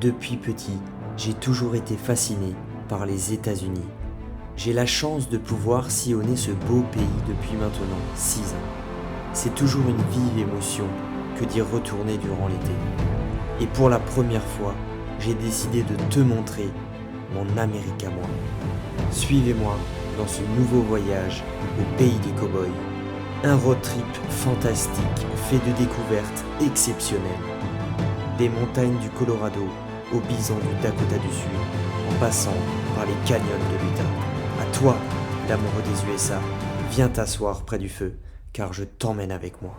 Depuis petit, j'ai toujours été fasciné par les États-Unis. J'ai la chance de pouvoir sillonner ce beau pays depuis maintenant 6 ans. C'est toujours une vive émotion que d'y retourner durant l'été. Et pour la première fois, j'ai décidé de te montrer mon Amérique à moi. Suivez-moi dans ce nouveau voyage au pays des cow-boys. Un road trip fantastique fait de découvertes exceptionnelles. Des montagnes du Colorado aux bisons du Dakota du Sud, en passant par les canyons de l'Utah. À toi, l'amoureux des USA, viens t'asseoir près du feu, car je t'emmène avec moi.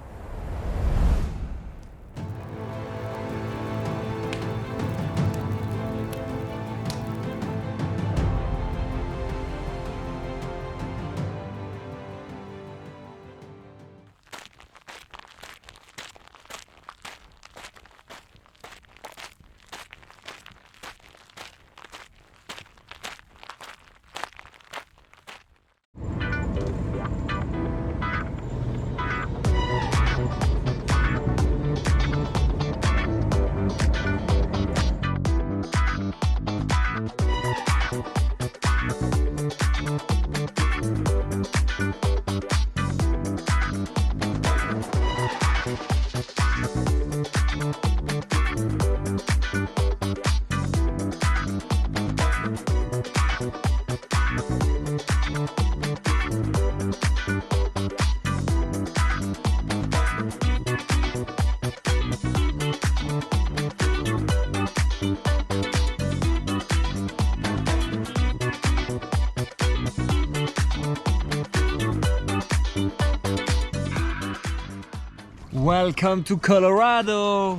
Welcome to Colorado!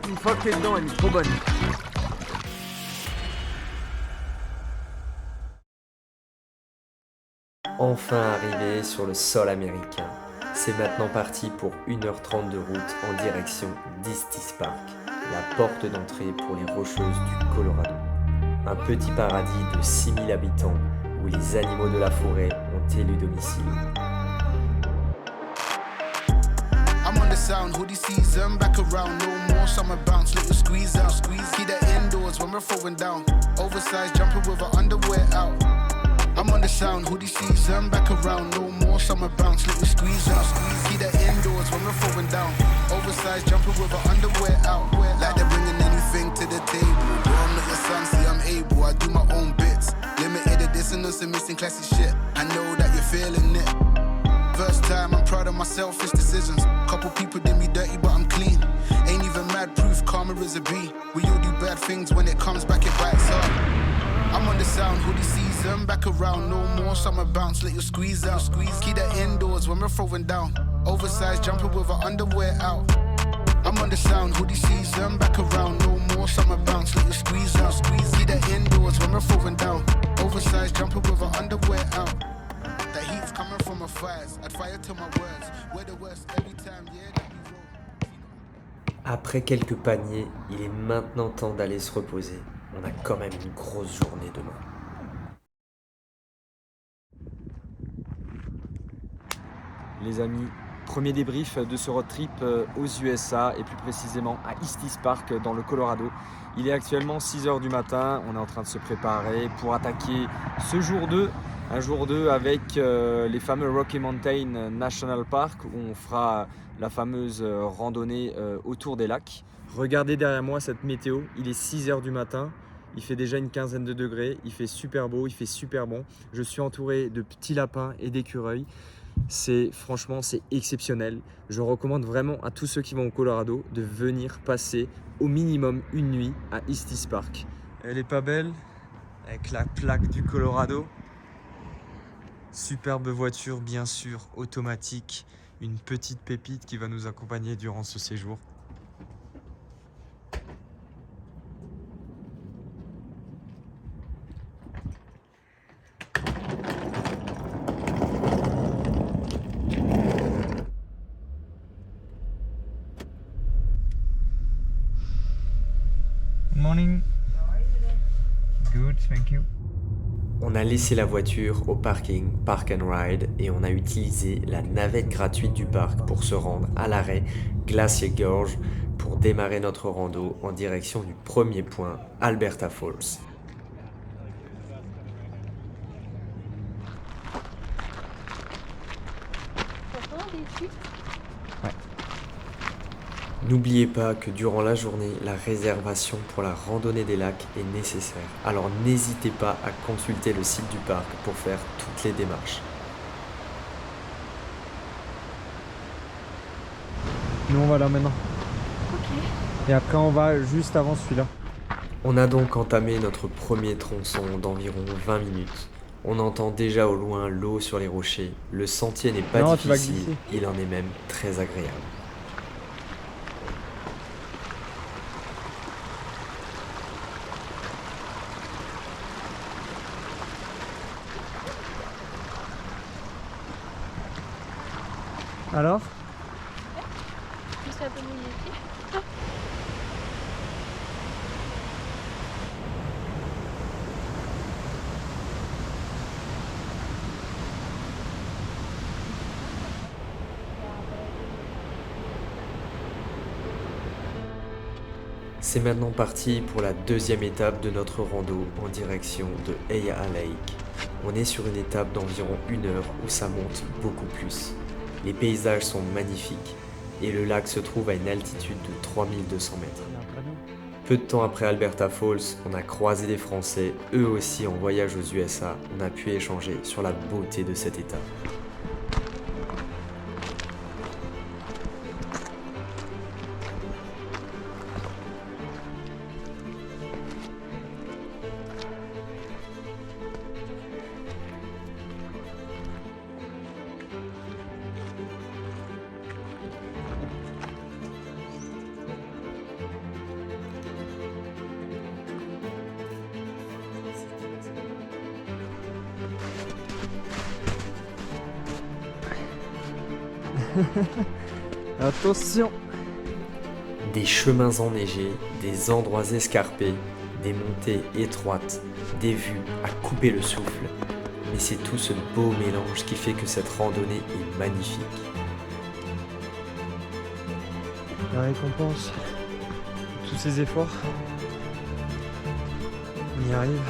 Une fois que t'es dedans, elle est trop bonne. Enfin arrivé sur le sol américain. C'est maintenant parti pour 1h30 de route en direction d'Estes Park, la porte d'entrée pour les Rocheuses du Colorado. Un petit paradis de 6000 habitants où les animaux de la forêt ont élu domicile. I'm on the sound, hoodie season, back around, no more summer bounce, little squeeze out, squeeze. Keep that indoors when we're throwing down, oversized jumping with our underwear out. I'm on the sound, hoodie season, back around, no more summer bounce, little squeeze out, squeeze. Keep that indoors when we're throwing down, oversized jumping with our underwear out. Like they're bringing anything to the table, bro, I'm not your son, see I'm able, I do my own bits. Limited edition of some missing classic shit, I know that you're feeling it. First time, I'm proud of my selfish decisions. Couple people did me dirty, but I'm clean. Ain't even mad proof, karma is a B. We all do bad things, when it comes back, it bites up. I'm on the sound, hoodie season, back around, no more summer bounce, let you squeeze out, squeeze. Keep that indoors when we're throwing down, oversized jumping with our underwear out. I'm on the sound, hoodie season, back around, no more summer bounce, let you squeeze out, squeeze. Keep that indoors when we're throwing down, oversized jumping with our underwear out. That heat's coming from my fires, I'd fire to my words, we're the worst every time, yeah, that we roll. Après quelques paniers, il est maintenant temps d'aller se reposer. On a quand même une grosse journée demain. Les amis, premier débrief de ce road trip aux USA et plus précisément à Estes Park dans le Colorado. Il est actuellement 6h du matin, on est en train de se préparer pour attaquer ce jour 2. Un jour 2 avec les fameux Rocky Mountain National Park où on fera la fameuse randonnée autour des lacs. Regardez derrière moi cette météo, il est 6h du matin, il fait déjà une quinzaine de degrés, il fait super beau, il fait super bon. Je suis entouré de petits lapins et d'écureuils. Franchement, c'est exceptionnel. Je recommande vraiment à tous ceux qui vont au Colorado de venir passer au minimum une nuit à Estes Park. Elle est pas belle avec la plaque du Colorado. Superbe voiture, bien sûr, automatique. Une petite pépite qui va nous accompagner durant ce séjour. Good morning. Good, thank you. On a laissé la voiture au parking Park and Ride et on a utilisé la navette gratuite du parc pour se rendre à l'arrêt Glacier Gorge pour démarrer notre rando en direction du premier point, Alberta Falls. N'oubliez pas que durant la journée, la réservation pour la randonnée des lacs est nécessaire. Alors n'hésitez pas à consulter le site du parc pour faire toutes les démarches. Nous on va là maintenant. Ok. Et après on va juste avant celui-là. On a donc entamé notre premier tronçon d'environ 20 minutes. On entend déjà au loin l'eau sur les rochers. Le sentier n'est pas difficile, il en est même très agréable. Alors ? Je suis un peu mouillée. C'est maintenant parti pour la deuxième étape de notre rando en direction de Eya Lake. On est sur une étape d'environ 1 heure où ça monte beaucoup plus. Les paysages sont magnifiques et le lac se trouve à une altitude de 3200 mètres. Peu de temps après Alberta Falls, on a croisé des Français, eux aussi en voyage aux USA. On a pu échanger sur la beauté de cette étape. Attention! Des chemins enneigés, des endroits escarpés, des montées étroites, des vues à couper le souffle. Mais c'est tout ce beau mélange qui fait que cette randonnée est magnifique. La récompense de tous ces efforts. On y arrive.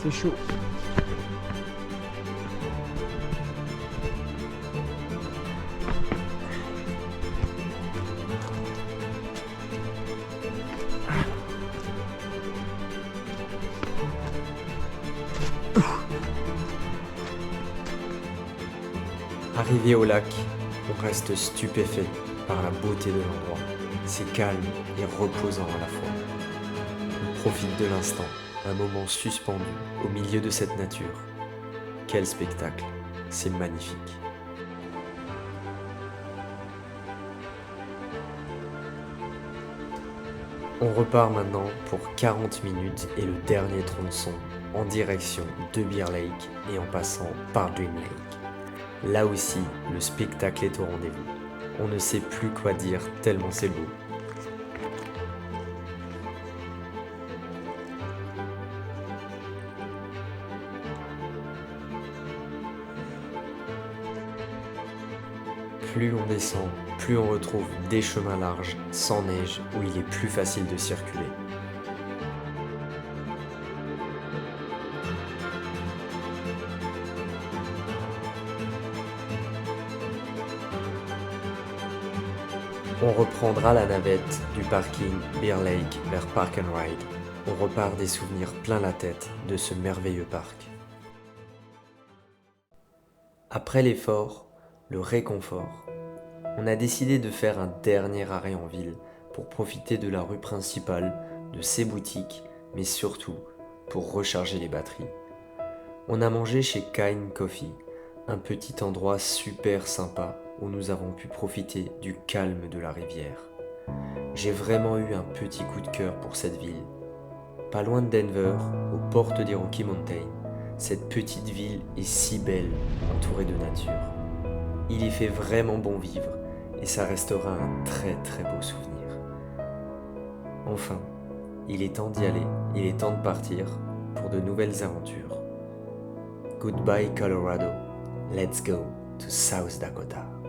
C'est chaud. Arrivé au lac, on reste stupéfait par la beauté de l'endroit. C'est calme et reposant à la fois. On profite de l'instant, un moment suspendu au milieu de cette nature. Quel spectacle, c'est magnifique. On repart maintenant pour 40 minutes et le dernier tronçon en direction de Bear Lake et en passant par Dream Lake. Là aussi, le spectacle est au rendez-vous. On ne sait plus quoi dire tellement c'est beau. Plus on descend, plus on retrouve des chemins larges, sans neige, où il est plus facile de circuler. On reprendra la navette du parking Bear Lake vers Park and Ride. On repart des souvenirs plein la tête de ce merveilleux parc. Après l'effort, le réconfort, on a décidé de faire un dernier arrêt en ville pour profiter de la rue principale, de ses boutiques, mais surtout pour recharger les batteries. On a mangé chez Kind Coffee, un petit endroit super sympa où nous avons pu profiter du calme de la rivière. J'ai vraiment eu un petit coup de cœur pour cette ville. Pas loin de Denver, aux portes des Rocky Mountains, cette petite ville est si belle, entourée de nature. Il y fait vraiment bon vivre et ça restera un très très beau souvenir. Enfin, il est temps d'y aller, il est temps de partir pour de nouvelles aventures. Goodbye Colorado, Let's go to South Dakota.